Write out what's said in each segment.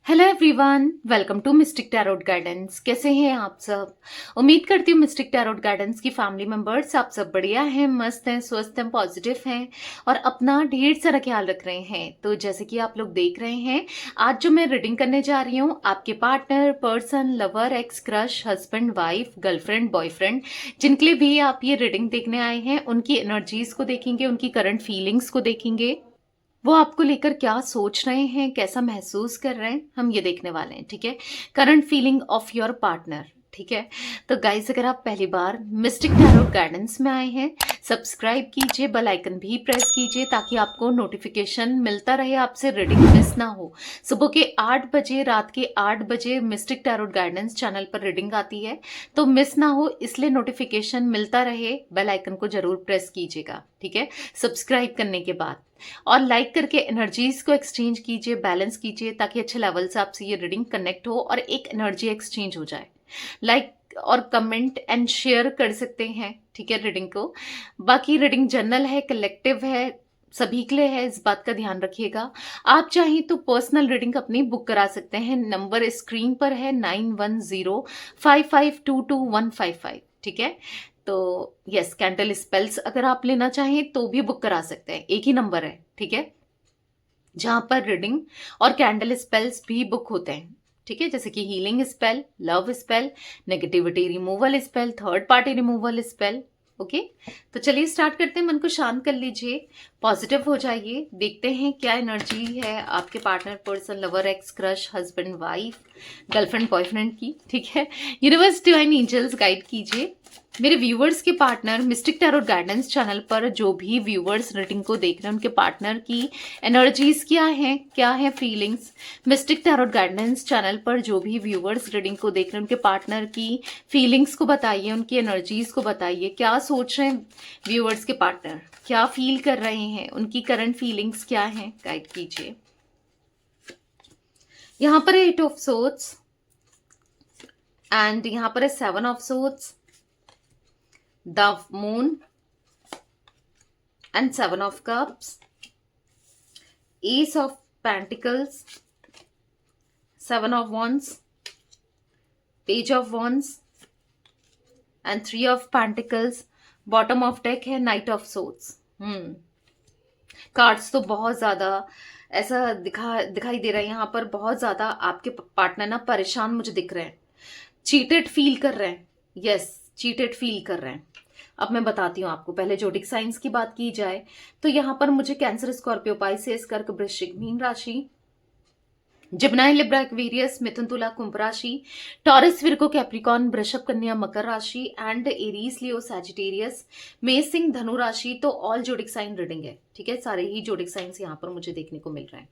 Hello everyone, welcome to Mystic Tarot Guidance. कैसे हैं आप सब? उम्मीद करती हूँ मिस्टिक टैरोट गाइडेंस की फैमिली मेंबर्स आप सब बढ़िया हैं, मस्त हैं, स्वस्थ हैं, पॉजिटिव हैं और अपना ढेर सारा ख्याल रख रहे हैं। तो जैसे कि आप लोग देख रहे हैं, आज जो मैं रीडिंग करने जा रही हूँ, आपके partner, person, lover, x, crush, husband, wife, girlfriend, boyfriend, जिनके लिए भी आप ये रीडिंग देखने आए हैं, उनकी एनर्जीज को देखेंगे, उनकी करंट फीलिंग्स को देखेंगे, वो आपको लेकर क्या सोच रहे हैं, कैसा महसूस कर रहे हैं, हम ये देखने वाले हैं। ठीक है, current feeling of your partner. ठीक है, तो गाइस अगर आप पहली बार मिस्टिक टैरोट गाइडेंस में आए हैं, सब्सक्राइब कीजिए, बेल आइकन भी प्रेस कीजिए ताकि आपको नोटिफिकेशन मिलता रहे, आपसे रीडिंग मिस ना हो। सुबह के 8 बजे, रात के 8 बजे मिस्टिक टैरोट गाइडेंस चैनल पर रीडिंग आती है, तो मिस ना हो इसलिए नोटिफिकेशन मिलता रहे, बेल आइकन को जरूर प्रेस कीजिएगा। ठीक है, सब्सक्राइब करने के बाद और लाइक करके एनर्जीज को एक्सचेंज कीजिए, बैलेंस कीजिए ताकि अच्छे लेवल से आपसे ये रीडिंग कनेक्ट हो और एक एनर्जी एक्सचेंज हो जाए। लाइक और कमेंट एंड शेयर कर सकते हैं। ठीक है, रीडिंग को। बाकी रीडिंग जनरल है, कलेक्टिव है, सभी के लिए है, इस बात का ध्यान रखिएगा। आप चाहें तो पर्सनल रीडिंग अपनी बुक करा सकते हैं। नंबर स्क्रीन पर है 9105522155। ठीक है, तो यस, कैंडल स्पेल्स अगर आप लेना चाहें तो भी बुक करा सकते हैं, एक ही नंबर है। ठीक है, जहां पर रीडिंग और कैंडल स्पेल्स भी बुक होते हैं। ठीक है, जैसे कि healing spell, love spell, negativity removal spell, third party removal spell. Okay, तो चलिए स्टार्ट करते हैं। मन को शांत कर लीजिए, पॉजिटिव हो जाइए। देखते हैं क्या एनर्जी है आपके partner, person, lover, x, crush, husband, wife, girlfriend, boyfriend की। ठीक है, यूनिवर्स, डिवाइन एंजल्स गाइड कीजिए मेरे व्यूवर्स के partner. Mistake Tarot Guidance channel पर जो भी व्यूवर्स रीडिंग को देख रहे हैं, उनके पार्टनर की एनर्जीज क्या है feelings. Mistake Tarot Guidance channel पर जो भी व्यूवर्स रीडिंग को देख रहे हैं, उनके पार्टनर की फीलिंग्स को बताइए, उनकी एनर्जीज को बताइए। क्या सोच रहे हैं व्यूवर्स के पार्टनर, क्या फील कर रहे हैं, उनकी करंट फीलिंग्स क्या हैं, गाइड कीजिए। यहां पर है 8 ऑफ सोर्ड्स एंड यहां पर है 7 of swords, the moon and 7 of cups, ace of pentacles, 7 of wands, page of wands and 3 of pentacles। Bottom of deck है नाइट ऑफ सोर्ड्स। कार्ड्स तो बहुत ज्यादा ऐसा दिखाई दे रहा है। यहाँ पर बहुत ज्यादा आपके पार्टनर ना परेशान मुझे दिख रहे हैं, चीटेड फील कर रहे हैं। यस, चीटेड फील कर रहे हैं। अब मैं बताती हूँ आपको। पहले जोडिक साइंस की बात की जाए तो यहाँ पर मुझे कैंसर, स्कॉर्पियो, पाइसेस, कर्क, वृश्चिक, मीन राशि, जिम्नाई, लिब्रा, एक्वेरियस, मिथुन, तुला, कुंभ राशि, टॉरस, विरगो, कैप्रिकॉन, वृषभ, कन्या, मकर राशि एंड एरीज, लियो, सैजिटेरियस, मेष, सिंह, धनु राशि। तो ऑल जोडिक साइन रीडिंग है। ठीक है, सारे ही जोडिक साइंस यहाँ पर मुझे देखने को मिल रहे हैं।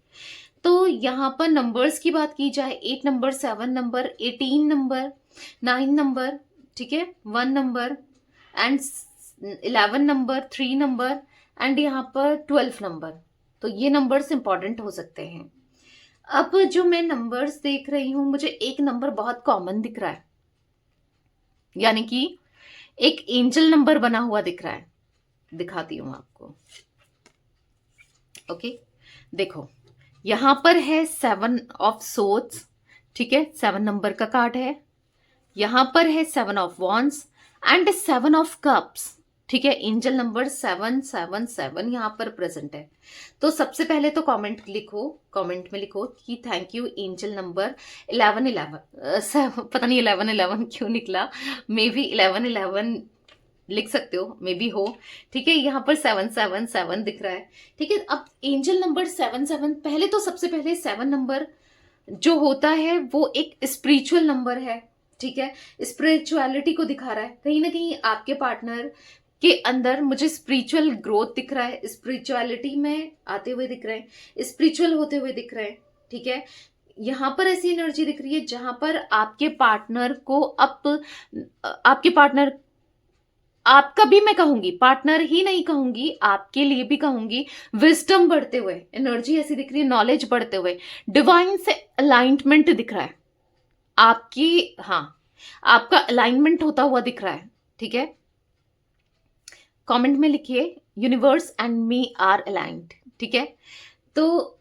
तो यहाँ पर नंबर्स की बात की जाए, 8 नंबर, 7 नंबर, 18 नंबर, 9 नंबर, ठीक है, 1 number and 11 number, 3 number and यहाँ पर 12 नंबर। तो ये नंबर्स इंपॉर्टेंट हो सकते हैं। अब जो मैं नंबर्स देख रही हूं, मुझे एक नंबर बहुत कॉमन दिख रहा है, यानी कि एक एंजल नंबर बना हुआ दिख रहा है। दिखाती हूं आपको। ओके, देखो यहां पर है 7 ऑफ सोर्ड्स। ठीक है, 7 नंबर का कार्ड है। यहां पर है 7 of wands and 7 of cups. ठीक है, एंजल नंबर 777 यहां पर प्रेजेंट है। तो सबसे पहले तो कमेंट में लिखो कि थैंक यू एंजल नंबर 1111। पता नहीं 1111 क्यों निकला, मे बी 1111 लिख सकते हो, मे बी हो। ठीक है, यहाँ पर 777 दिख रहा है। ठीक है, अब एंजल नंबर 77, पहले तो सबसे पहले 7 नंबर जो होता है वो एक स्पिरिचुअल नंबर है। ठीक है, स्पिरिचुअलिटी को दिखा रहा है। कहीं ना कहीं आपके पार्टनर के अंदर मुझे स्पिरिचुअल ग्रोथ दिख रहा है, स्पिरिचुअलिटी में आते हुए दिख रहे हैं, स्पिरिचुअल होते हुए दिख रहे हैं। ठीक है, यहां पर ऐसी एनर्जी दिख रही है जहां पर आपके पार्टनर को आपके पार्टनर, आपका भी मैं कहूंगी, पार्टनर ही नहीं कहूंगी, आपके लिए भी कहूंगी, विजडम बढ़ते हुए एनर्जी ऐसी दिख रही है, नॉलेज बढ़ते हुए, डिवाइन से अलाइनमेंट दिख रहा है आपकी। हाँ, आपका अलाइनमेंट होता हुआ दिख रहा है। ठीक है, कमेंट में लिखिए universe and me are aligned. ठीक है, तो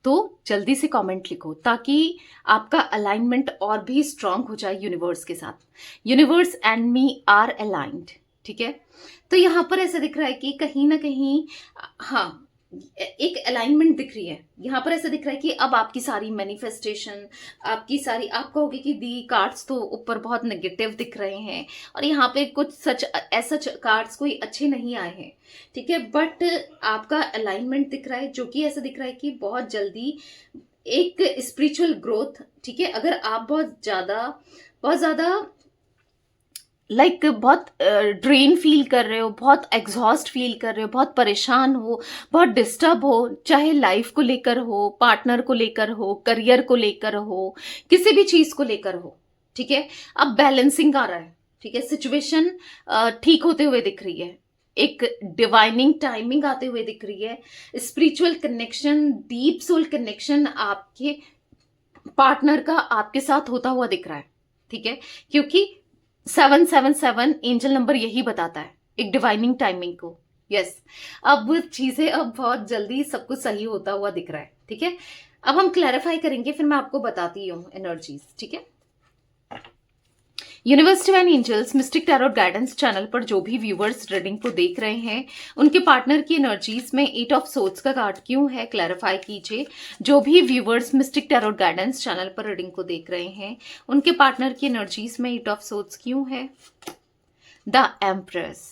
तो जल्दी से कमेंट लिखो ताकि आपका अलाइनमेंट और भी स्ट्रांग हो जाए यूनिवर्स के साथ। Universe and me are aligned, ठीक है। तो यहाँ पर ऐसा दिख रहा है कि कहीं ना कहीं, हाँ, एक अलाइनमेंट दिख रही है। यहाँ पर ऐसा दिख रहा है कि अब आपकी सारी मैनिफेस्टेशन, आपकी सारी, आप कहोगे कि दी कार्ड्स तो ऊपर बहुत नेगेटिव दिख रहे हैं और यहाँ पे कुछ सच ऐसा कार्ड्स कोई अच्छे नहीं आए हैं, ठीक है। बट आपका अलाइनमेंट दिख रहा है जो कि ऐसा दिख रहा है कि बहुत जल्दी एक स्पिरिचुअल ग्रोथ, ठीक है। अगर आप बहुत ज्यादा बहुत ड्रेन फील कर रहे हो, बहुत एग्जॉस्ट फील कर रहे हो, बहुत परेशान हो, बहुत डिस्टर्ब हो, चाहे लाइफ को लेकर हो, पार्टनर को लेकर हो, करियर को लेकर हो, किसी भी चीज को लेकर हो, ठीक है। अब बैलेंसिंग आ रहा है, ठीक है। सिचुएशन ठीक होते हुए दिख रही है, एक डिवाइनिंग टाइमिंग आते हुए दिख रही है, spiritual connection, deep soul connection आपके पार्टनर का आपके साथ होता हुआ दिख रहा है, ठीक है। क्योंकि 777 एंजल नंबर यही बताता है, एक डिवाइनिंग टाइमिंग को। यस, अब चीजें अब बहुत जल्दी सब कुछ सही होता हुआ दिख रहा है, ठीक है। अब हम क्लैरिफाई करेंगे, फिर मैं आपको बताती हूँ एनर्जीज, ठीक है। Universe divine angels Mystic Tarot Guidance channel पर जो भी व्यूवर्स रीडिंग को देख रहे हैं, उनके पार्टनर की एनर्जीज में 8 ऑफ सोर्ड्स का कार्ड क्यों है, क्लैरिफाई कीजिए। जो भी viewers mistake Tarot Guidance channel पर रीडिंग को देख रहे हैं, उनके पार्टनर की एनर्जीज में 8 ऑफ सोर्ड्स क्यों है। The empress.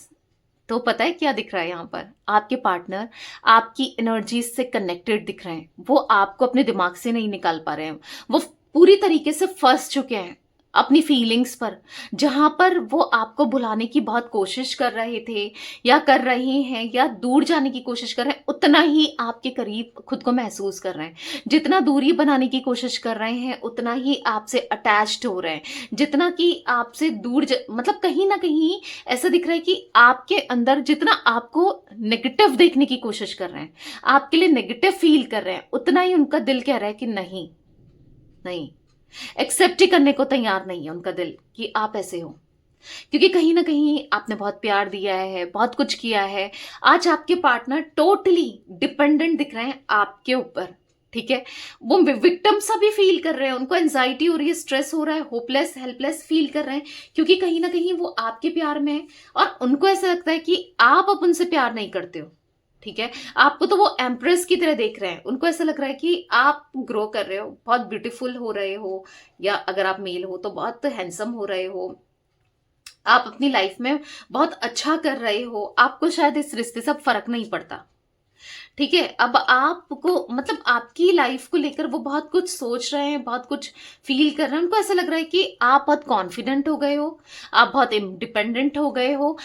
तो पता है क्या दिख रहा है यहाँ पर, आपके पार्टनर आपकी एनर्जीज से कनेक्टेड दिख रहे हैं। वो आपको अपने दिमाग से नहीं निकाल पा रहे हैं, वो पूरी तरीके से फंस चुके हैं अपनी फीलिंग्स पर। जहां पर वो आपको भुलाने की बहुत कोशिश कर रहे थे या कर रहे हैं, या दूर जाने की कोशिश कर रहे हैं, उतना ही आपके करीब खुद को महसूस कर रहे हैं। जितना दूरी बनाने की कोशिश कर रहे हैं, उतना ही आपसे अटैच्ड हो रहे हैं। जितना कि आपसे मतलब कहीं ना कहीं ऐसा दिख रहा है कि आपके अंदर जितना आपको नेगेटिव देखने की कोशिश कर रहे हैं, आपके लिए नेगेटिव फील कर रहे हैं, उतना ही उनका दिल कह रहा है कि नहीं नहीं, एक्सेप्ट ही करने को तैयार नहीं है उनका दिल कि आप ऐसे हो। क्योंकि कहीं ना कहीं आपने बहुत प्यार दिया है, बहुत कुछ किया है। आज आपके पार्टनर टोटली डिपेंडेंट दिख रहे हैं आपके ऊपर, ठीक है। वो विक्टिम सा भी फील कर रहे हैं, उनको एंजाइटी हो रही है, स्ट्रेस हो रहा है, होपलेस हेल्पलेस फील कर रहे हैं, क्योंकि कहीं ना कहीं वो आपके प्यार में है और उनको ऐसा लगता है कि आप अब उनसे प्यार नहीं करते हो, ठीक है। आपको तो वो एम्प्रेस की तरह देख रहे हैं, उनको ऐसा लग रहा है कि आप ग्रो कर रहे हो, बहुत ब्यूटीफुल हो रहे हो, या अगर आप मेल हो तो बहुत हैंडसम हो रहे हो, आप अपनी लाइफ में बहुत अच्छा कर रहे हो, आपको शायद इस रिश्ते से फर्क नहीं पड़ता, ठीक है। अब आपको मतलब आपकी लाइफ को लेकर वो बहुत कुछ सोच रहे हैं, बहुत कुछ फील कर रहे हैं। उनको ऐसा लग रहा है कि आप बहुत कॉन्फिडेंट हो गए हो, आप बहुत इंडिपेंडेंट हो गए हो,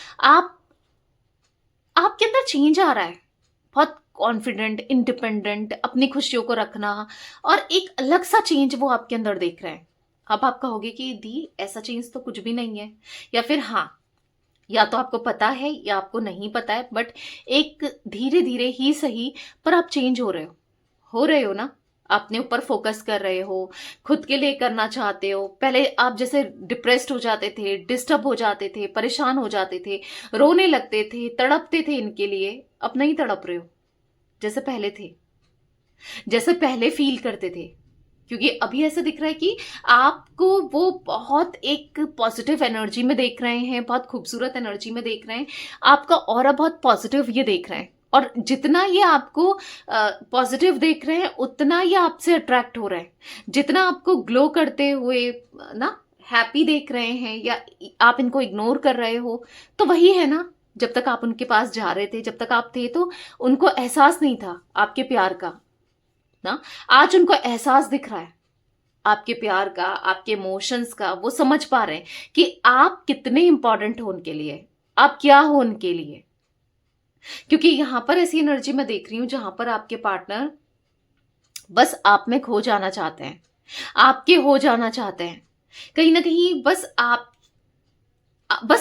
आपके अंदर चेंज आ रहा है, बहुत कॉन्फिडेंट, इंडिपेंडेंट, अपनी खुशियों को रखना, और एक अलग सा चेंज वो आपके अंदर देख रहे हैं। अब आप कहोगे कि दी ऐसा चेंज तो कुछ भी नहीं है, या फिर हाँ, या तो आपको पता है या आपको नहीं पता है, बट एक धीरे धीरे ही सही, पर आप चेंज हो रहे हो ना। अपने ऊपर फोकस कर रहे हो, खुद के लिए करना चाहते हो। पहले आप जैसे डिप्रेस्ड हो जाते थे, डिस्टर्ब हो जाते थे, परेशान हो जाते थे, रोने लगते थे, तड़पते थे इनके लिए, अब नहीं तड़प रहे हो जैसे पहले थे, जैसे पहले फील करते थे। क्योंकि अभी ऐसा दिख रहा है कि आपको वो बहुत एक पॉजिटिव एनर्जी में देख रहे हैं, बहुत खूबसूरत एनर्जी में देख रहे हैं, आपका ऑरा बहुत पॉजिटिव ये देख रहे हैं। और जितना ये आपको पॉजिटिव देख रहे हैं, उतना ये आपसे अट्रैक्ट हो रहे हैं। जितना आपको ग्लो करते हुए ना हैप्पी देख रहे हैं, या आप इनको इग्नोर कर रहे हो, तो वही है ना, जब तक आप उनके पास जा रहे थे, जब तक आप थे, तो उनको एहसास नहीं था आपके प्यार का ना। आज उनको एहसास दिख रहा है आपके प्यार का, आपके इमोशंस का। वो समझ पा रहे हैं कि आप कितने इंपॉर्टेंट हो उनके लिए, आप क्या हो उनके लिए। क्योंकि यहां पर ऐसी एनर्जी मैं देख रही हूं जहां पर आपके पार्टनर बस आप में खो जाना चाहते हैं, आपके हो जाना चाहते हैं। कहीं ना कहीं बस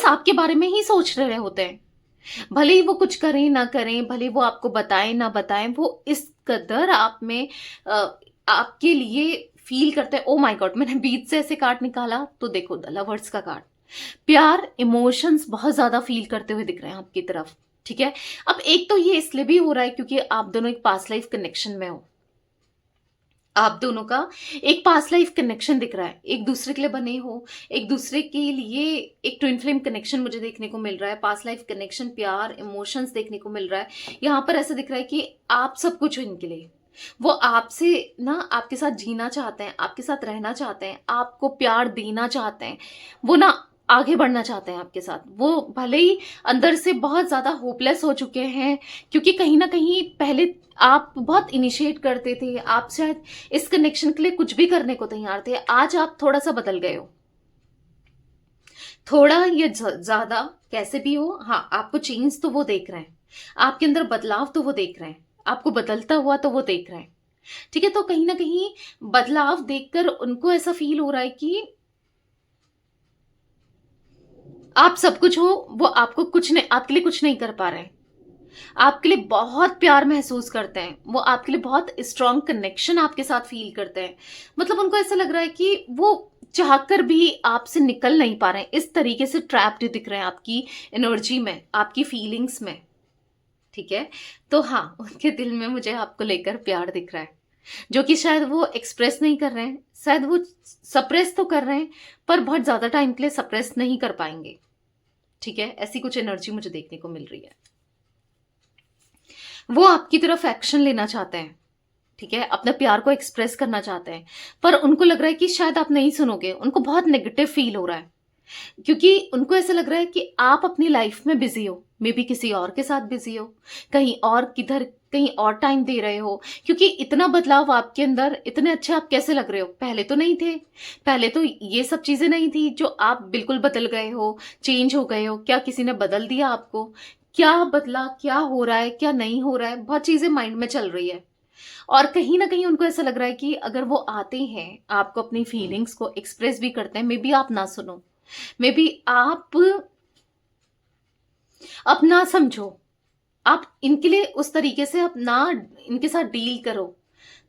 आपके बारे में ही सोच रहे होते हैं। भले ही वो कुछ करें ना करें, भले वो आपको बताएं ना बताएं, वो इस कदर आप में आपके लिए फील करते हैं। ओ माय गॉड, मैंने बीच से ऐसे कार्ड निकाला तो देखो द लवर्स का कार्ड। प्यार, इमोशंस बहुत ज्यादा फील करते हुए दिख रहे हैं आपकी तरफ, ठीक है। अब एक तो ये इसलिए भी हो रहा है क्योंकि आप दोनों एक पास्ट लाइफ कनेक्शन में हो, आप दोनों का एक पास्ट लाइफ कनेक्शन दिख रहा है, एक दूसरे के लिए बने हो, एक दूसरे के लिए एक ट्विन फ्लेम कनेक्शन मुझे देखने को मिल रहा है। पास्ट लाइफ कनेक्शन, प्यार, इमोशंस देखने को मिल रहा है। यहाँ पर ऐसा दिख रहा है कि आप सब कुछ हो इनके लिए। वो आपसे ना आपके साथ जीना चाहते हैं, आपके साथ रहना चाहते हैं, आपको प्यार देना चाहते हैं, वो ना आगे बढ़ना चाहते हैं आपके साथ। वो भले ही अंदर से बहुत ज्यादा होपलेस हो चुके हैं, क्योंकि कहीं ना कहीं पहले आप बहुत इनिशिएट करते थे, आप शायद इस कनेक्शन के लिए कुछ भी करने को तैयार थे। आज आप थोड़ा सा बदल गए हो, थोड़ा या ज्यादा, कैसे भी हो। हाँ, आपको चेंज तो वो देख रहे हैं, आपके अंदर बदलाव तो वो देख रहे हैं, आपको बदलता हुआ तो वो देख रहे हैं। ठीक है, तो कहीं ना कहीं बदलाव देखकर उनको ऐसा फील हो रहा है कि आप सब कुछ हो, वो आपको कुछ नहीं, आपके लिए कुछ नहीं कर पा रहे हैं। आपके लिए बहुत प्यार महसूस करते हैं, वो आपके लिए बहुत स्ट्रांग कनेक्शन आपके साथ फील करते हैं। मतलब उनको ऐसा लग रहा है कि वो चाहकर भी आपसे निकल नहीं पा रहे हैं, इस तरीके से ट्रैप्ड दिख रहे हैं आपकी एनर्जी में, आपकी फीलिंग्स में। ठीक है, तो हाँ, उनके दिल में मुझे आपको लेकर प्यार दिख रहा है, जो कि शायद वो एक्सप्रेस नहीं कर रहे हैं, शायद वो सप्रेस तो कर रहे हैं, पर बहुत ज्यादा टाइम के लिए सप्रेस नहीं कर पाएंगे। ठीक है, ऐसी कुछ एनर्जी मुझे देखने को मिल रही है। वो आपकी तरफ एक्शन लेना चाहते हैं, ठीक है, अपने प्यार को एक्सप्रेस करना चाहते हैं, पर उनको लग रहा है कि शायद आप नहीं सुनोगे। उनको बहुत नेगेटिव फील हो रहा है, क्योंकि उनको ऐसा लग रहा है कि आप अपनी लाइफ में बिजी हो, मे बी किसी और के साथ बिजी हो, कहीं और किधर कहीं और टाइम दे रहे हो। क्योंकि इतना बदलाव आपके अंदर, इतने अच्छे आप कैसे लग रहे हो, पहले तो नहीं थे, पहले तो ये सब चीजें नहीं थी जो आप बिल्कुल बदल गए हो, चेंज हो गए हो। क्या किसी ने बदल दिया आपको? क्या बदला, क्या हो रहा है, क्या नहीं हो रहा है, बहुत चीजें माइंड में चल रही है। और कहीं ना कहीं उनको ऐसा लग रहा है कि अगर वो आते हैं, आपको अपनी फीलिंग्स को एक्सप्रेस भी करते हैं, मे बी आप ना सुनो, मे बी आप अपना समझो, आप इनके लिए उस तरीके से अपना इनके साथ डील करो।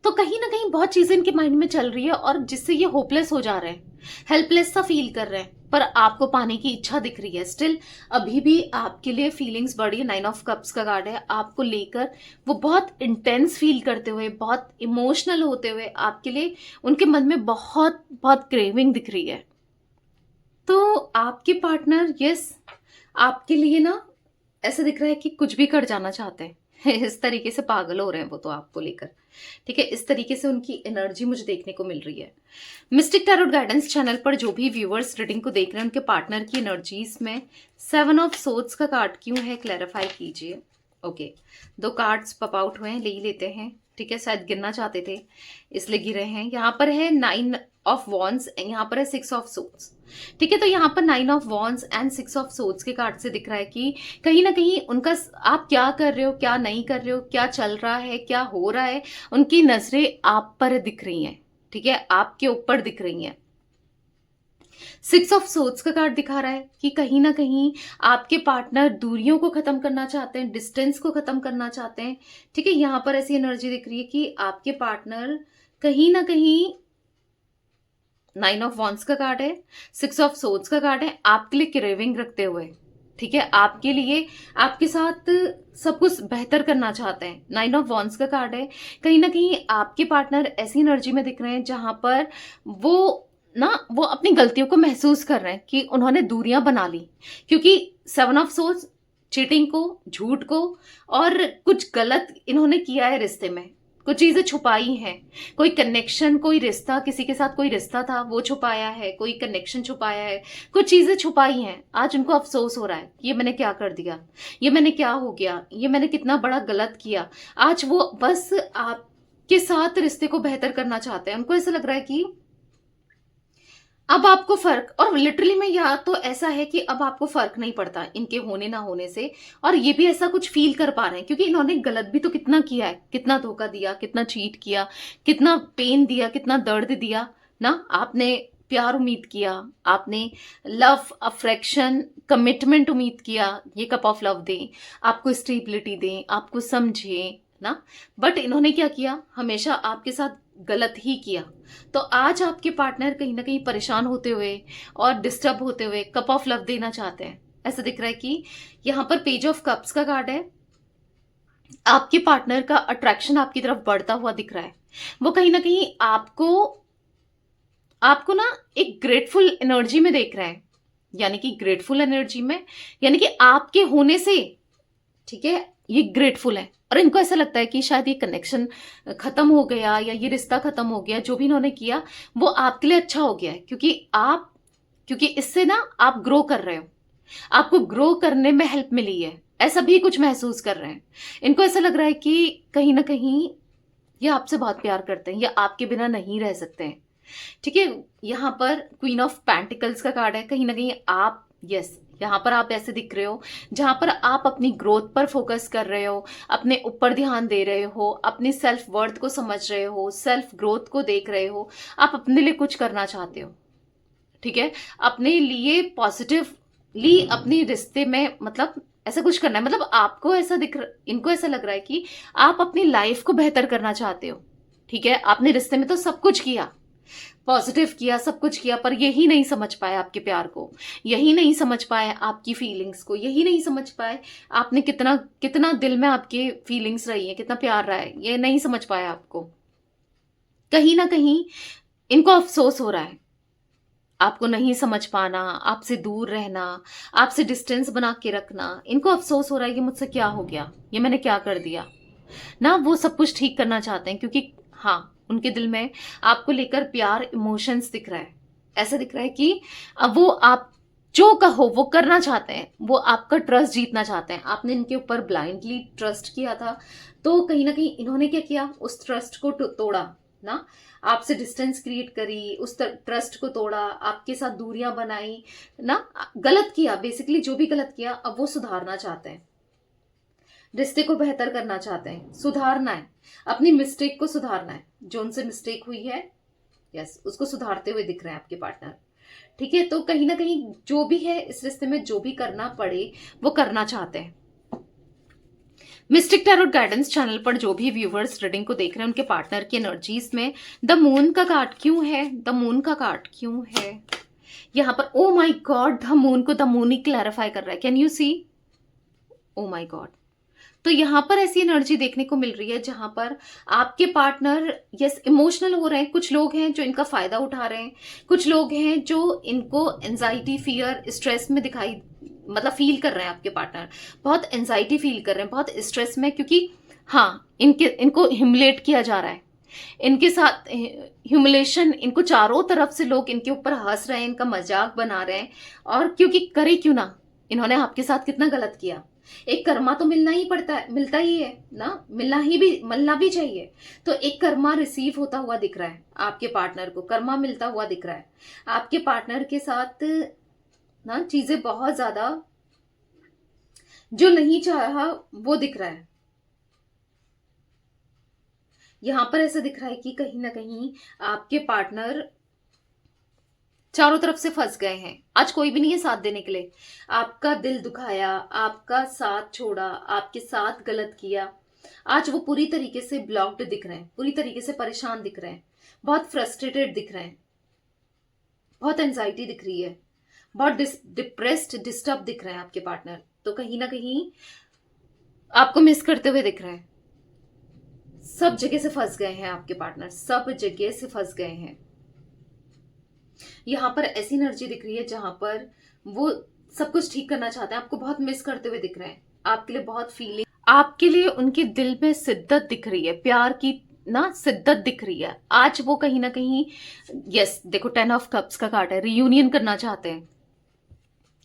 तो कहीं ना कहीं बहुत चीजें इनके माइंड में चल रही है, और जिससे ये होपलेस हो जा रहे हैं, हेल्पलेस सा फील कर रहे हैं। पर आपको पाने की इच्छा दिख रही है स्टिल, अभी भी आपके लिए फीलिंग्स बढ़ी है। 9 ऑफ कप्स का कार्ड है, आपको लेकर वो बहुत इंटेंस फील करते हुए, बहुत इमोशनल होते हुए, आपके लिए उनके मन में बहुत बहुत क्रेविंग दिख रही है। तो आपके पार्टनर, यस, आपके लिए ना ऐसा दिख रहा है कि कुछ भी कर जाना चाहते हैं। इस तरीके से पागल हो रहे हैं वो तो आपको लेकर। ठीक है, इस तरीके से उनकी एनर्जी मुझे देखने को मिल रही है। मिस्टिक टैरोट गाइडेंस चैनल पर जो भी व्यूअर्स रीडिंग को देख रहे हैं, उनके पार्टनर की एनर्जीज में 7 ऑफ सोर्ड्स का कार्ड क्यों है, क्लैरिफाई कीजिए। ओके, 2 कार्ड्स पॉप आउट हुए हैं, ले ही लेते हैं। ठीक है, शायद गिरना चाहते थे इसलिए गिरे हैं। यहाँ पर है 9 ऑफ वॉन्ड्स, यहाँ पर है 6 ऑफ सोर्ड्स। ठीक है, तो यहाँ पर 9 of wands and 6 of swords के कार्ड से दिख रहा है कि कहीं ना कहीं उनका, आप क्या कर रहे हो, क्या नहीं कर रहे हो, क्या चल रहा है, क्या हो रहा है, उनकी नजरें आप पर दिख रही हैं। ठीक है, आपके ऊपर दिख रही हैं। 6 ऑफ सोर्ड्स का कार्ड दिखा रहा है कि कहीं ना कहीं आपके पार्टनर दूरियों को खत्म करना चाहते हैं, डिस्टेंस को खत्म करना चाहते हैं। ठीक है, यहां पर ऐसी एनर्जी दिख रही है कि आपके पार्टनर कहीं ना कहीं, 9 ऑफ वॉन्ड्स का कार्ड है, 6 ऑफ सोर्ड्स का कार्ड है, आपके लिए क्रेविंग रखते हुए। ठीक है, आपके लिए, आपके साथ सब कुछ बेहतर करना चाहते हैं। 9 ऑफ वॉन्ड्स का कार्ड है, कहीं ना कहीं आपके पार्टनर ऐसी एनर्जी में दिख रहे हैं जहां पर वो अपनी गलतियों को महसूस कर रहे हैं कि उन्होंने दूरियां बना ली। क्योंकि 7 ऑफ सोर्ड्स चीटिंग को, झूठ को, और कुछ गलत इन्होंने किया है रिश्ते में, कुछ चीजें छुपाई हैं। कोई कनेक्शन, कोई रिश्ता, किसी के साथ कोई रिश्ता था वो छुपाया है, कोई कनेक्शन छुपाया है, कुछ चीजें छुपाई हैं। आज उनको अफसोस हो रहा है, ये मैंने क्या कर दिया, ये मैंने क्या हो गया, ये मैंने कितना बड़ा गलत किया। आज वो बस आपके साथ रिश्ते को बेहतर करना चाहते हैं। उनको ऐसा लग रहा है कि अब आपको फर्क, और लिटरली में या तो ऐसा है कि अब आपको फर्क नहीं पड़ता इनके होने ना होने से, और ये भी ऐसा कुछ फील कर पा रहे हैं क्योंकि इन्होंने गलत भी तो कितना किया है, कितना धोखा दिया, कितना चीट किया, कितना पेन दिया, कितना दर्द दिया ना। आपने प्यार उम्मीद किया, आपने लव, अफेक्शन, कमिटमेंट उम्मीद किया, ये कप ऑफ लव दें, आपको स्टेबिलिटी दें, आपको समझे ना। बट इन्होंने क्या किया, हमेशा आपके साथ गलत ही किया। तो आज आपके पार्टनर कहीं ना कहीं परेशान होते हुए और डिस्टर्ब होते हुए कप ऑफ लव देना चाहते हैं। ऐसा दिख रहा है कि यहाँ पर पेज ऑफ कप्स का कार्ड है, आपके पार्टनर का अट्रैक्शन आपकी तरफ बढ़ता हुआ दिख रहा है। वो कहीं ना कहीं आपको आपको ना एक ग्रेटफुल एनर्जी में देख रहे हैं, यानी कि ग्रेटफुल एनर्जी में, यानी कि आपके होने से, ठीक है, ये ग्रेटफुल है। और इनको ऐसा लगता है कि शायद ये कनेक्शन खत्म हो गया या ये रिश्ता खत्म हो गया, जो भी इन्होंने किया वो आपके लिए अच्छा हो गया है, क्योंकि इससे ना आप ग्रो कर रहे हो, आपको ग्रो करने में हेल्प मिली है, ऐसा भी कुछ महसूस कर रहे हैं। इनको ऐसा लग रहा है कि कहीं ना कहीं ये आपसे बहुत प्यार करते हैं, या आपके बिना नहीं रह सकते हैं। ठीक है, यहाँ पर क्वीन ऑफ पेंटिकल्स का कार्ड है। कहीं ना कहीं आप, यस, यहाँ पर आप ऐसे दिख रहे हो जहां पर आप अपनी ग्रोथ पर फोकस कर रहे हो, अपने ऊपर ध्यान दे रहे हो, अपनी सेल्फ वर्थ को समझ रहे हो, सेल्फ ग्रोथ को देख रहे हो, आप अपने लिए कुछ करना चाहते हो। ठीक है, अपने लिए पॉजिटिवली अपने रिश्ते में, मतलब ऐसा कुछ करना है, मतलब आपको ऐसा इनको ऐसा लग रहा है कि आप अपनी लाइफ को बेहतर करना चाहते हो। ठीक है, आपने रिश्ते में तो सब कुछ किया, पॉजिटिव किया, सब कुछ किया, पर यही नहीं समझ पाए आपके प्यार को, यही नहीं समझ पाए आपकी फीलिंग्स को, यही नहीं समझ पाए आपने कितना कितना दिल में आपके फीलिंग्स रही है, कितना प्यार रहा है, ये नहीं समझ पाया आपको। कहीं ना कहीं इनको अफसोस हो रहा है, आपको नहीं समझ पाना, आपसे दूर रहना, आपसे डिस्टेंस बना के रखना। इनको अफसोस हो रहा है कि मुझसे क्या हो गया, ये मैंने क्या कर दिया ना। वो सब कुछ ठीक करना चाहते हैं, क्योंकि हाँ, उनके दिल में आपको लेकर प्यार, इमोशंस दिख रहा है। ऐसा दिख रहा है कि अब वो आप जो कहो वो करना चाहते हैं, वो आपका ट्रस्ट जीतना चाहते हैं। आपने इनके ऊपर ब्लाइंडली ट्रस्ट किया था, तो कहीं ना कहीं इन्होंने क्या किया, उस ट्रस्ट को तोड़ा ना, आपसे डिस्टेंस क्रिएट करी, उस ट्रस्ट को तोड़ा, आपके साथ दूरियां बनाई ना, गलत किया, बेसिकली जो भी गलत किया अब वो सुधारना चाहते हैं, रिश्ते को बेहतर करना चाहते हैं, सुधारना है, अपनी मिस्टेक को सुधारना है, जो उनसे मिस्टेक हुई है, यस, उसको सुधारते हुए दिख रहे हैं आपके पार्टनर। ठीक है, तो कहीं ना कहीं जो भी है इस रिश्ते में, जो भी करना पड़े वो करना चाहते हैं। मिस्टिक टैरोट गाइडेंस चैनल पर जो भी व्यूवर्स रीडिंग को देख रहे हैं, उनके पार्टनर की एनर्जीज में द मून का कार्ड क्यों है, द मून का कार्ड क्यों है यहाँ पर? Oh my God, the moon को द मून ही क्लैरिफाई कर रहा है। Can you see? Oh my God, तो यहाँ पर ऐसी एनर्जी देखने को मिल रही है जहां पर आपके पार्टनर, यस, इमोशनल हो रहे हैं। कुछ लोग हैं जो इनका फायदा उठा रहे हैं, कुछ लोग हैं जो इनको एंजाइटी, फियर, स्ट्रेस में मतलब फील कर रहे हैं। आपके पार्टनर बहुत एंजाइटी फील कर रहे हैं, बहुत स्ट्रेस में, क्योंकि हाँ, इनको ह्यूमिलेट किया जा रहा है, इनके साथ ह्यूमिलेशन, इनको चारों तरफ से लोग इनके ऊपर हंस रहे हैं, इनका मजाक बना रहे हैं। और क्योंकि करे क्यों ना, इन्होंने आपके साथ कितना गलत किया, एक कर्मा तो मिलना ही पड़ता है, मिलता ही है ना, मिलना भी चाहिए। तो एक कर्मा रिसीव होता हुआ दिख रहा है, आपके पार्टनर को कर्मा मिलता हुआ दिख रहा है। आपके पार्टनर के साथ ना चीजें बहुत ज्यादा जो नहीं चाहा वो दिख रहा है। यहां पर ऐसा दिख रहा है कि कहीं ना कहीं आपके पार्टनर चारों तरफ से फंस गए हैं। आज कोई भी नहीं है साथ देने के लिए, आपका दिल दुखाया, आपका साथ छोड़ा, आपके साथ गलत किया। आज वो पूरी तरीके से ब्लॉक्ड दिख रहे हैं, पूरी तरीके से परेशान दिख रहे हैं, बहुत फ्रस्ट्रेटेड दिख रहे हैं, बहुत एंजाइटी दिख रही है, बहुत डिप्रेस्ड, डिस्टर्ब दिख रहे हैं आपके पार्टनर। तो कहीं ना कहीं आपको मिस करते हुए दिख रहे हैं। सब जगह से फंस गए हैं आपके पार्टनर, सब जगह से फंस गए हैं। यहां पर ऐसी एनर्जी दिख रही है जहां पर वो सब कुछ ठीक करना चाहते हैं, आपको बहुत मिस करते हुए दिख रहे हैं, आपके लिए बहुत फीलिंग, आपके लिए उनके दिल में शिद्दत दिख रही है, प्यार की ना शिद्दत दिख रही है। आज वो कहीं ना कहीं, यस, देखो 10 ऑफ कप्स का कार्ड है, रियूनियन करना चाहते हैं।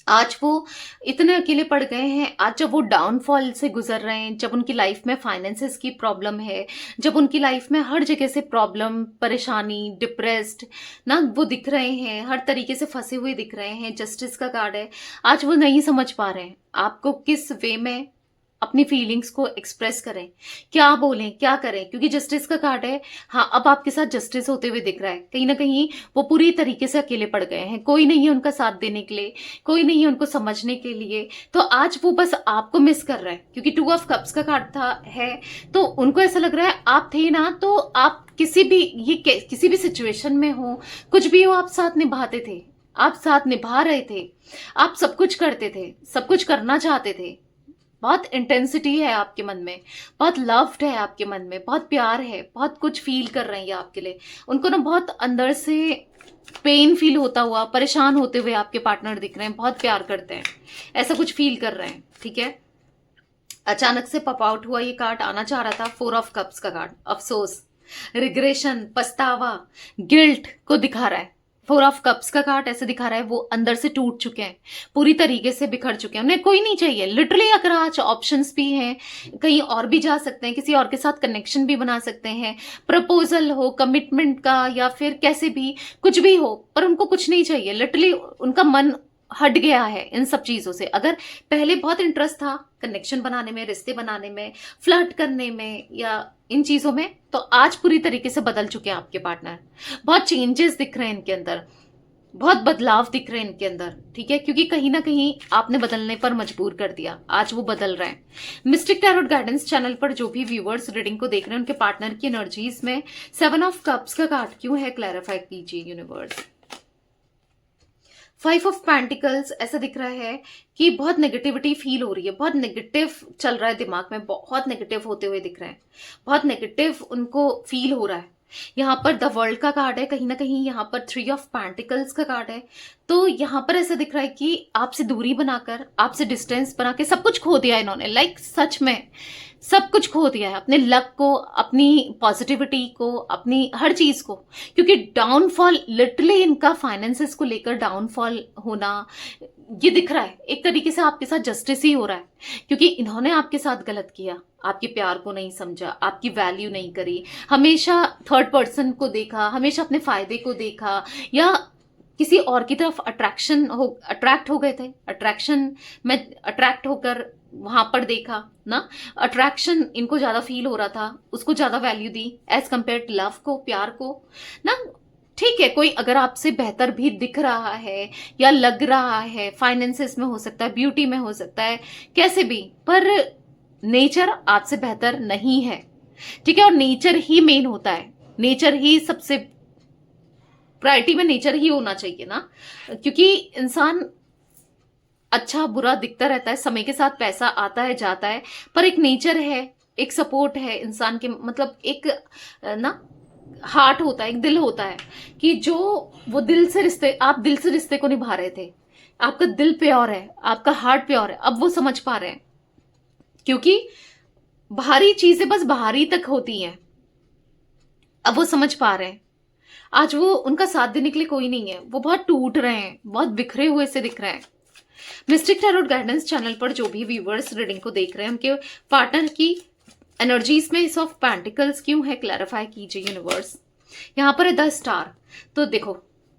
आज वो इतने अकेले पड़ गए हैं, आज जब वो डाउनफॉल से गुजर रहे हैं, जब उनकी लाइफ में फाइनेंसेस की प्रॉब्लम है, जब उनकी लाइफ में हर जगह से प्रॉब्लम, परेशानी, डिप्रेस्ड ना वो दिख रहे हैं, हर तरीके से फंसे हुए दिख रहे हैं। जस्टिस का कार्ड है। आज वो नहीं समझ पा रहे हैं आपको किस वे में अपनी फीलिंग्स को एक्सप्रेस करें, क्या बोलें, क्या करें, क्योंकि जस्टिस का कार्ड है। हाँ, अब आपके साथ जस्टिस होते हुए दिख रहा है। कहीं ना कहीं वो पूरी तरीके से अकेले पड़ गए हैं, कोई नहीं है उनका साथ देने के लिए, कोई नहीं है उनको समझने के लिए। तो आज वो बस आपको मिस कर रहा है, क्योंकि 2 ऑफ कप्स का कार्ड था है, तो उनको ऐसा लग रहा है आप थे ना, तो आप किसी भी सिचुएशन में हो, कुछ भी हो, आप साथ निभाते थे, आप साथ निभा रहे थे, आप सब कुछ करते थे, सब कुछ करना चाहते थे। बहुत इंटेंसिटी है आपके मन में, बहुत लव्ड है आपके मन में, बहुत प्यार है, बहुत कुछ फील कर रहे हैं ये आपके लिए। उनको ना बहुत अंदर से पेन फील होता हुआ, परेशान होते हुए आपके पार्टनर दिख रहे हैं, बहुत प्यार करते हैं, ऐसा कुछ फील कर रहे हैं। ठीक है, अचानक से पॉप आउट हुआ ये कार्ड, आना चाह रहा था 4 ऑफ कप्स का कार्ड। अफसोस, रिग्रेशन, पछतावा, गिल्ट को दिखा रहा है। 4 ऑफ कप्स का कार्ड ऐसे दिखा रहा है वो अंदर से टूट चुके हैं, पूरी तरीके से बिखर चुके हैं, उन्हें कोई नहीं चाहिए लिटरली। अगर आज ऑप्शंस भी हैं, कहीं और भी जा सकते हैं, किसी और के साथ कनेक्शन भी बना सकते हैं, प्रपोजल हो, कमिटमेंट का, या फिर कैसे भी कुछ भी हो, पर उनको कुछ नहीं चाहिए लिटरली। उनका मन हट गया है इन सब चीजों से। अगर पहले बहुत इंटरेस्ट था कनेक्शन बनाने में, रिश्ते बनाने में, फ्लर्ट करने में, या इन चीजों में, तो आज पूरी तरीके से बदल चुके हैं आपके पार्टनर। बहुत चेंजेस दिख रहे हैं इनके अंदर, बहुत बदलाव दिख रहे हैं इनके अंदर। ठीक है, क्योंकि कहीं ना कहीं आपने बदलने पर मजबूर कर दिया, आज वो बदल रहे हैं। मिस्टिक टैरोट गाइडेंस चैनल पर जो भी व्यूअर्स रीडिंग को देख रहे हैं, उनके पार्टनर की एनर्जीज में 7 ऑफ कप्स का कार्ड क्यों है, क्लैरिफाई कीजिए यूनिवर्स। 5 ऑफ पेंटिकल्स ऐसा दिख रहा है कि बहुत नेगेटिविटी फील हो रही है, बहुत नेगेटिव चल रहा है दिमाग में, बहुत नेगेटिव होते हुए दिख रहे हैं, बहुत नेगेटिव उनको फील हो रहा है। यहाँ पर द वर्ल्ड का कार्ड है, कहीं ना कहीं यहाँ पर 3 ऑफ पेंटिकल्स का कार्ड है। तो यहाँ पर ऐसा दिख रहा है कि आपसे दूरी बनाकर, आपसे डिस्टेंस बना के सब कुछ खो दिया इन्होंने। लाइक सच में सब कुछ खो दिया है, अपने लक को, अपनी पॉजिटिविटी को, अपनी हर चीज को। क्योंकि डाउनफॉल लिटरली इनका फाइनेंसेस को लेकर डाउनफॉल होना ये दिख रहा है। एक तरीके से आपके साथ जस्टिस ही हो रहा है, क्योंकि इन्होंने आपके साथ गलत किया, आपके प्यार को नहीं समझा, आपकी वैल्यू नहीं करी, हमेशा थर्ड पर्सन को देखा, हमेशा अपने फायदे को देखा, या किसी और की तरफ अट्रैक्ट हो गए थे। अट्रैक्शन में अट्रैक्ट होकर वहां पर देखा ना, अट्रैक्शन इनको ज्यादा फील हो रहा था, उसको ज्यादा वैल्यू दी एज कंपेयर टू लव को, प्यार को ना। ठीक है, कोई अगर आपसे बेहतर भी दिख रहा है या लग रहा है, फाइनेंसेस में हो सकता है, ब्यूटी में हो सकता है, कैसे भी, पर नेचर आपसे बेहतर नहीं है। ठीक है, और नेचर ही मेन होता है, नेचर ही सबसे प्रायोरिटी में नेचर ही होना चाहिए ना। क्योंकि इंसान अच्छा बुरा दिखता रहता है, समय के साथ पैसा आता है जाता है, पर एक नेचर है, एक सपोर्ट है इंसान के, मतलब एक ना हार्ट होता है, एक दिल होता है, कि जो वो दिल से रिश्ते, आप दिल से रिश्ते को निभा रहे थे, आपका दिल प्योर है, आपका हार्ट प्योर है, अब वो समझ पा रहे हैं। क्योंकि बाहरी चीजें बस बाहरी तक होती हैं, अब वो समझ पा रहे हैं। आज वो उनका साथ देने के लिए कोई नहीं है, वो बहुत टूट रहे हैं, बहुत बिखरे हुए से दिख रहे हैं। मिस्टिक टैरोट गाइडेंस चैनल पर जो भी व्यूवर्स रीडिंग को देख रहे हैं, उनके पार्टनर की एनर्जीज में इस ऑफ पेंटिकल्स क्यों है, क्लैरिफाई कीजिए यूनिवर्स। यहाँ पर है 10 स्टार। तो देखो,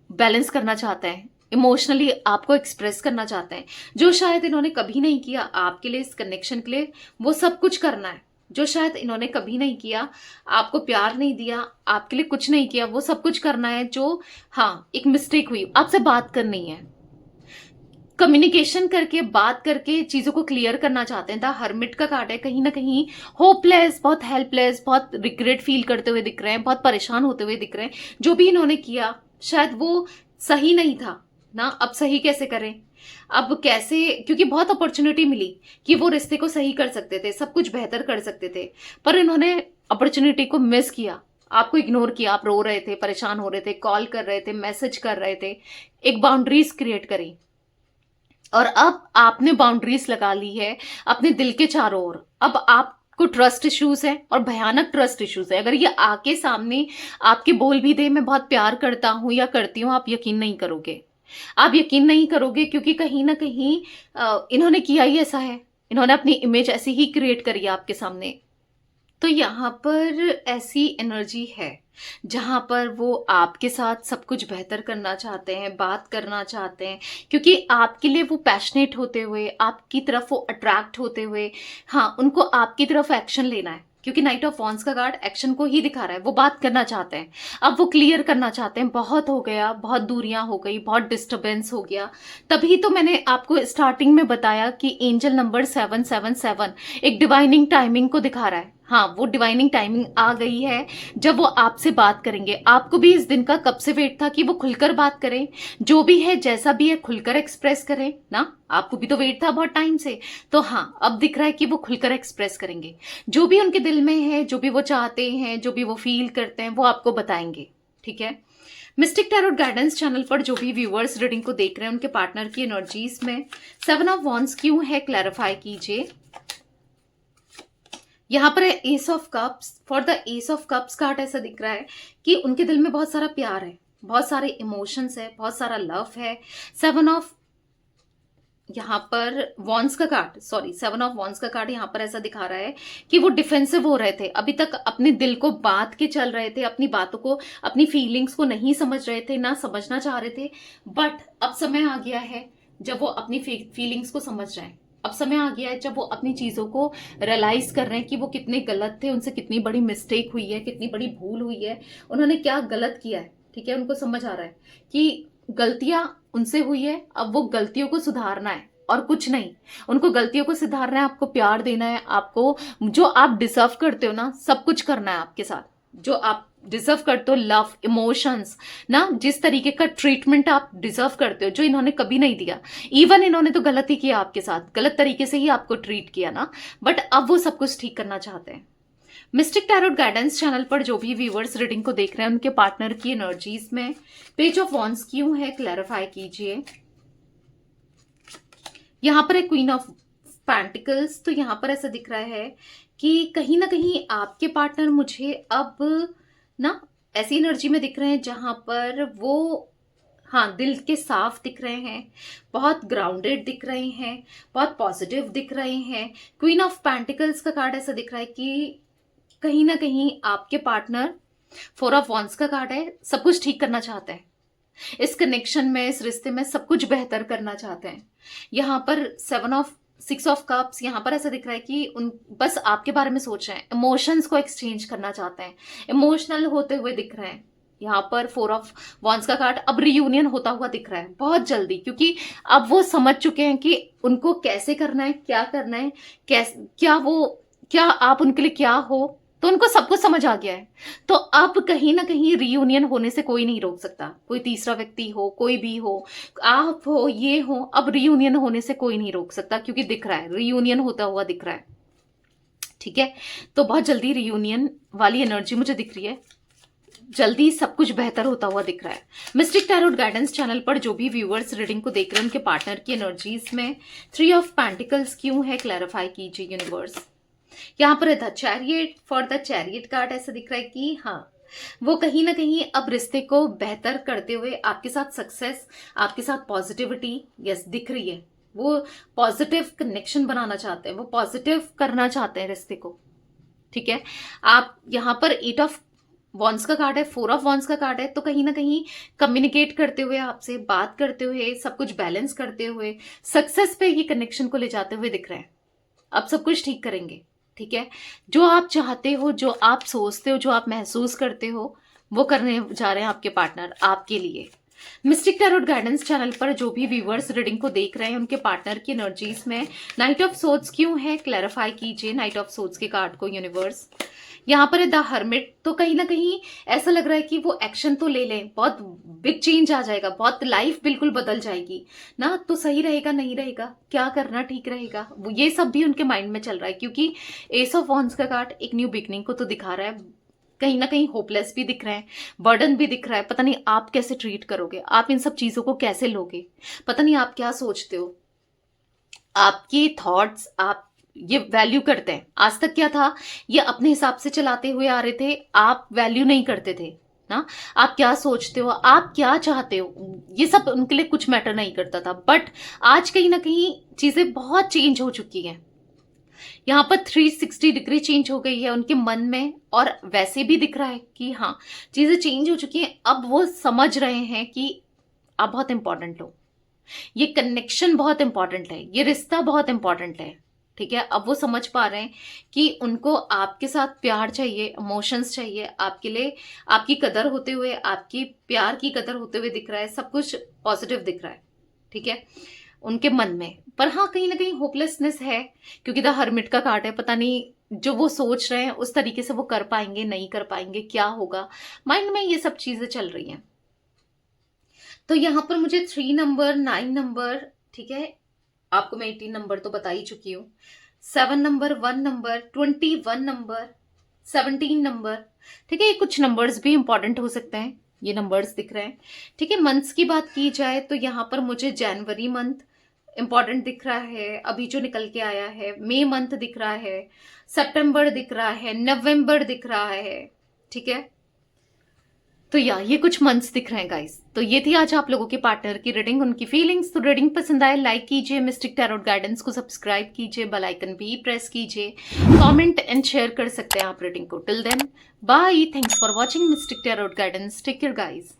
बैलेंस करना चाहते हैं, इमोशनली आपको एक्सप्रेस करना चाहते हैं, जो शायद इन्होंने कभी नहीं किया आपके लिए, इस कनेक्शन के लिए, वो सब कुछ करना है। जो शायद इन्होंने कभी नहीं किया, आपको प्यार नहीं दिया, आपके लिए कुछ नहीं किया, वो सब कुछ करना है। जो हाँ एक मिस्टेक हुई, आपसे बात करनी है, कम्युनिकेशन करके, बात करके चीजों को क्लियर करना चाहते हैं। द हर्मिट का कार्ड है, कहीं ना कहीं होपलेस, बहुत हेल्पलेस, बहुत रिग्रेट फील करते हुए दिख रहे हैं, बहुत परेशान होते हुए दिख रहे हैं। जो भी इन्होंने किया शायद वो सही नहीं था ना, अब सही कैसे करें, अब कैसे, क्योंकि बहुत अपॉर्चुनिटी मिली कि वो रिश्ते को सही कर सकते थे, सब कुछ बेहतर कर सकते थे, पर इन्होंने अपॉर्चुनिटी को मिस किया, आपको इग्नोर किया। आप रो रहे थे, परेशान हो रहे थे, कॉल कर रहे थे, मैसेज कर रहे थे, एक बाउंड्रीज क्रिएट करी, और अब आपने बाउंड्रीज लगा ली है अपने दिल के चारों ओर। अब आपको ट्रस्ट इश्यूज है, और भयानक ट्रस्ट इश्यूज है। अगर ये आके सामने आपके बोल भी दे, मैं बहुत प्यार करता हूं या करती हूं, आप यकीन नहीं करोगे, आप यकीन नहीं करोगे, क्योंकि कहीं ना कहीं इन्होंने किया ही ऐसा है, इन्होंने अपनी इमेज ऐसी ही क्रिएट करी है आपके सामने। तो यहाँ पर ऐसी एनर्जी है जहां पर वो आपके साथ सब कुछ बेहतर करना चाहते हैं, बात करना चाहते हैं, क्योंकि आपके लिए वो पैशनेट होते हुए, आपकी तरफ वो अट्रैक्ट होते हुए, हाँ उनको आपकी तरफ एक्शन लेना है। क्योंकि नाइट ऑफ वॉन्ड्स का कार्ड एक्शन को ही दिखा रहा है, वो बात करना चाहते हैं, अब वो क्लियर करना चाहते हैं। बहुत हो गया, बहुत दूरियां हो गई, बहुत डिस्टर्बेंस हो गया। तभी तो मैंने आपको स्टार्टिंग में बताया कि एंजल नंबर 777 एक डिवाइनिंग टाइमिंग को दिखा रहा है। हाँ, वो डिवाइनिंग टाइमिंग आ गई है जब वो आपसे बात करेंगे। आपको भी इस दिन का कब से वेट था कि वो खुलकर बात करें, जो भी है जैसा भी है खुलकर एक्सप्रेस करें ना। आपको भी तो वेट था बहुत टाइम से। तो हाँ, अब दिख रहा है कि वो खुलकर एक्सप्रेस करेंगे, जो भी उनके दिल में है, जो भी वो चाहते हैं, जो भी वो फील करते हैं, वो आपको बताएंगे। ठीक है। मिस्टिक टैरोट गाइडेंस चैनल पर जो भी व्यूअर्स रीडिंग को देख रहे हैं, उनके पार्टनर की एनर्जीज में 7 ऑफ वॉन्ड्स क्यों है, क्लैरिफाई कीजिए। यहाँ पर है S of cups. For the S of cups card ऐसा दिख रहा है कि उनके दिल में बहुत सारा प्यार है, बहुत सारे इमोशंस है, बहुत सारा लव है। 7 ऑफ यहाँ पर वॉन्ड्स का कार्ड, सॉरी 7 ऑफ वॉन्ड्स का कार्ड यहाँ पर ऐसा दिखा रहा है कि वो डिफेंसिव हो रहे थे, अभी तक अपने दिल को बांध के चल रहे थे, अपनी बातों को, अपनी फीलिंग्स को नहीं समझ रहे थे, ना समझना चाह रहे थे। बट अब समय आ गया है जब वो अपनी फीलिंग्स को समझ रहे हैं। अब समय आ गया है जब वो अपनी चीजों को रियलाइज कर रहे हैं कि वो कितने गलत थे, उनसे कितनी बड़ी मिस्टेक हुई है, कितनी बड़ी भूल हुई है, उन्होंने क्या गलत किया है। ठीक है, उनको समझ आ रहा है कि गलतियां उनसे हुई है, अब वो गलतियों को सुधारना है और कुछ नहीं। उनको गलतियों को सुधारना है, आपको प्यार देना है, आपको जो आप डिजर्व करते हो ना, सब कुछ करना है आपके साथ। जो आप डिजर्व करते हो, लव, इमोशंस ना, जिस तरीके का ट्रीटमेंट आप डिजर्व करते हो, जो इन्होंने कभी नहीं दिया। इवन इन्होंने तो गलती किया आपके साथ, गलत तरीके से ही आपको ट्रीट किया ना, बट अब वो सब कुछ ठीक करना चाहते हैं। मिस्टिक टैरोट गाइडेंस चैनल पर जो भी व्यूअर्स रीडिंग को देख रहे हैं, उनके पार्टनर की एनर्जीज में पेज ऑफ वॉन्ड्स क्यों है, क्लैरिफाई कीजिए। यहां पर है क्वीन ऑफ पेंटिकल्स। तो यहां पर ऐसा दिख रहा है कि कहीं ना कहीं आपके पार्टनर मुझे अब ना ऐसी एनर्जी में दिख रहे हैं जहां पर वो, हाँ, दिल के साफ दिख रहे हैं, बहुत ग्राउंडेड दिख रहे हैं, बहुत पॉजिटिव दिख रहे हैं। क्वीन ऑफ पेंटिकल्स का कार्ड ऐसा दिख रहा है कि कहीं ना कहीं आपके पार्टनर, 4 ऑफ वॉन्ड्स का कार्ड है, सब कुछ ठीक करना चाहते हैं। इस कनेक्शन में, इस रिश्ते में सब कुछ बेहतर करना चाहते हैं। यहाँ पर 6 ऑफ कप्स, यहाँ पर ऐसा दिख रहा है कि उन बस आपके बारे में सोच रहे हैं, इमोशंस को एक्सचेंज करना चाहते हैं, इमोशनल होते हुए दिख रहे हैं। यहाँ पर 4 ऑफ वॉन्ड्स का कार्ड अब रियूनियन होता हुआ दिख रहा है बहुत जल्दी, क्योंकि अब वो समझ चुके हैं कि उनको कैसे करना है, क्या करना है, क्या आप उनके लिए क्या हो। तो उनको सब कुछ समझ आ गया है। तो अब कहीं ना कहीं रियूनियन होने से कोई नहीं रोक सकता, कोई तीसरा व्यक्ति हो, कोई भी हो, आप हो, ये हो, अब रियूनियन होने से कोई नहीं रोक सकता, क्योंकि दिख रहा है रियूनियन होता हुआ दिख रहा है। ठीक है, तो बहुत जल्दी रियूनियन वाली एनर्जी मुझे दिख रही है, जल्दी सब कुछ बेहतर होता हुआ दिख रहा है। मिस्टिक टैरोट गाइडेंस चैनल पर जो भी व्यूअर्स रीडिंग को देख रहे हैं, उनके पार्टनर की एनर्जीज में 3 ऑफ पेंटिकल्स क्यों है, क्लैरिफाई कीजिए यूनिवर्स। यहाँ पर the chariot. For the chariot card ऐसा दिख रहा है कि हाँ, वो कहीं ना कहीं अब रिश्ते को बेहतर करते हुए आपके साथ सक्सेस, आपके साथ पॉजिटिविटी यस दिख रही है। वो पॉजिटिव कनेक्शन बनाना चाहते हैं, वो पॉजिटिव करना चाहते हैं रिश्ते को। ठीक है, आप यहाँ पर 8 ऑफ वॉन्ड्स का कार्ड है, 4 ऑफ वॉन्ड्स का कार्ड है, तो कहीं ना कहीं कम्युनिकेट करते हुए, आपसे बात करते हुए, सब कुछ बैलेंस करते हुए, सक्सेस पे ये कनेक्शन को ले जाते हुए दिख रहे हैं। अब सब कुछ ठीक करेंगे। ठीक है, जो आप चाहते हो, जो आप सोचते हो, जो आप महसूस करते हो, वो करने जा रहे हैं आपके पार्टनर आपके लिए। मिस्टिक टैरोट गाइडेंस चैनल पर जो भी व्यूअर्स रीडिंग को देख रहे हैं, उनके पार्टनर की एनर्जीज में नाइट ऑफ सोर्ड्स क्यों है, क्लैरिफाई कीजिए नाइट ऑफ सोर्ड्स के कार्ड को यूनिवर्स। यहाँ पर है द हर्मिट। तो कहीं ना कहीं ऐसा लग रहा है कि वो एक्शन तो ले लें, बहुत बिग चेंज आ जाएगा, बहुत लाइफ बिल्कुल बदल जाएगी ना। तो सही रहेगा, नहीं रहेगा, क्या करना ठीक रहेगा, वो ये सब भी उनके माइंड में चल रहा है, क्योंकि एस ऑफ वॉन्ड्स का कार्ड एक न्यू बिगनिंग को तो दिखा रहा है। कहीं ना कहीं होपलेस भी दिख रहे हैं, बर्डन भी दिख रहा है, पता नहीं आप कैसे ट्रीट करोगे, आप इन सब चीजों को कैसे लोगे, पता नहीं आप क्या सोचते हो, आपके थॉट्स आप ये वैल्यू करते हैं। आज तक क्या था, ये अपने हिसाब से चलाते हुए आ रहे थे, आप वैल्यू नहीं करते थे ना। आप क्या सोचते हो, आप क्या चाहते हो, ये सब उनके लिए कुछ मैटर नहीं करता था। बट आज कहीं ना कहीं चीजें बहुत चेंज हो चुकी हैं। यहाँ पर 360 डिग्री चेंज हो गई है उनके मन में, और वैसे भी दिख रहा है कि हाँ, चीजें चेंज हो चुकी हैं। अब वो समझ रहे हैं कि आप बहुत इंपॉर्टेंट हो, ये कनेक्शन बहुत इंपॉर्टेंट है, ये रिश्ता बहुत इंपॉर्टेंट है। ठीक है, अब वो समझ पा रहे हैं कि उनको आपके साथ प्यार चाहिए, इमोशंस चाहिए, आपके लिए आपकी कदर होते हुए, आपकी प्यार की कदर होते हुए दिख रहा है, सब कुछ पॉजिटिव दिख रहा है। ठीक है, उनके मन में। पर हाँ, कहीं ना कहीं होपलेसनेस है, क्योंकि द हर्मिट का कार्ड है, पता नहीं जो वो सोच रहे हैं उस तरीके से वो कर पाएंगे, नहीं कर पाएंगे, क्या होगा, माइंड में ये सब चीजें चल रही हैं। तो यहाँ पर मुझे 3 नंबर, 9 नंबर, ठीक है, आपको मैं 18 नंबर तो बता ही चुकी हूँ, 7 नंबर, 1 नंबर, 21 नंबर, 17 नंबर, ठीक है, ये कुछ नंबर्स भी इंपॉर्टेंट हो सकते हैं, ये नंबर्स दिख रहे हैं। ठीक है, मंथ्स की बात की जाए तो यहाँ पर मुझे जनवरी मंथ इंपॉर्टेंट दिख रहा है, अभी जो निकल के आया है, मई मंथ दिख रहा है, सितंबर दिख रहा है, नवंबर दिख रहा है। ठीक है, तो ये कुछ मंथ्स दिख रहे हैं गाइस। तो ये थी आज आप लोगों के पार्टनर की रीडिंग, उनकी फीलिंग्स। तो रीडिंग पसंद आए लाइक कीजिए, मिस्टिक टैरोट गाइडेंस को सब्सक्राइब कीजिए, बेल आइकन भी प्रेस कीजिए, कमेंट एंड शेयर कर सकते हैं आप रीडिंग को। Till then bye, thanks for watching Mystic Tarot Guidance, take care guys.